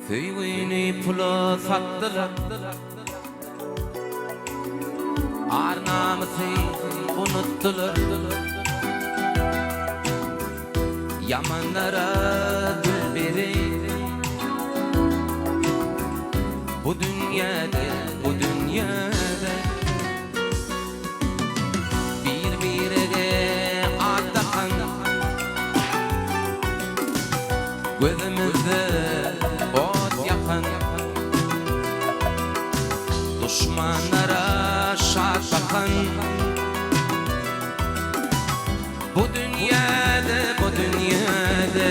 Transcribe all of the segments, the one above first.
Köyüni pula sattılar, ar namusu unuttular. Yamanlara dil verir bu dünyada, bu dünyada. Birbirine atakan gözümüzde ot yakan, düşmanlara şart bakan. Bu dünyada, bu dünyada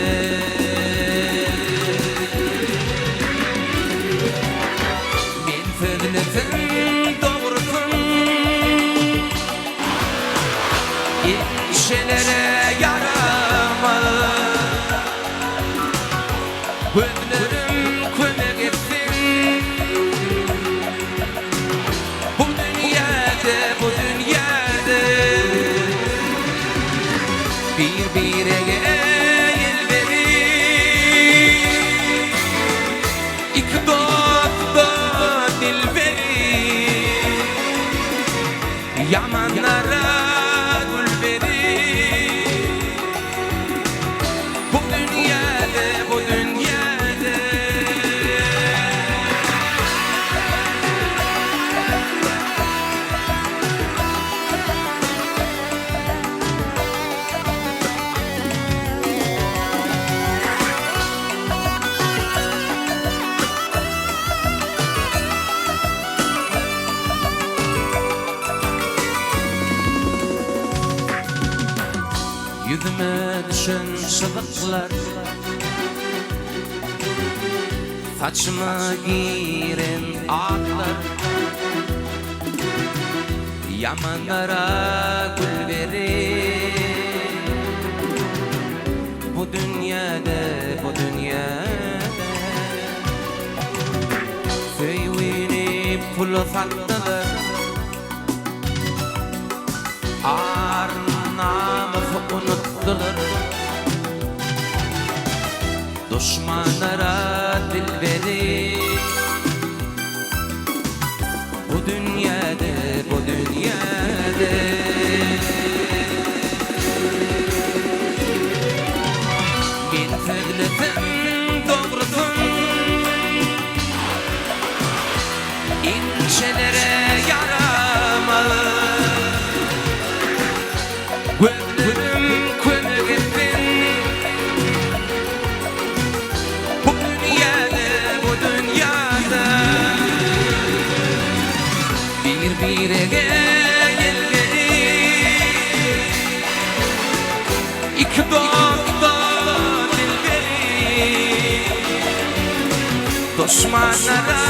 men sözlesin doğrusun, kişilere yaramaz. Gözlerim kömek etsin bu dünyada, bu dünyada. Birbirine el verir, iki dost da dil verir. Yamanlara gül verir bu dünyada, bu dünyada. Yüzüme düşen şıdıklar, saçıma giren ağlar. Yamanlara gül verir bu dünyada, bu dünyada. Köyüni pula sattılar, ar namusu unuttular. Düşmanlara dil verir bu dünyada, bu dünyada. Men sözlesin doğrusun, inçelere yaramaz. Gözlerim kömek etsin bu dünyada, bu dünyada. Birbirine el verir, iki dost da dil verir. Düşmanlara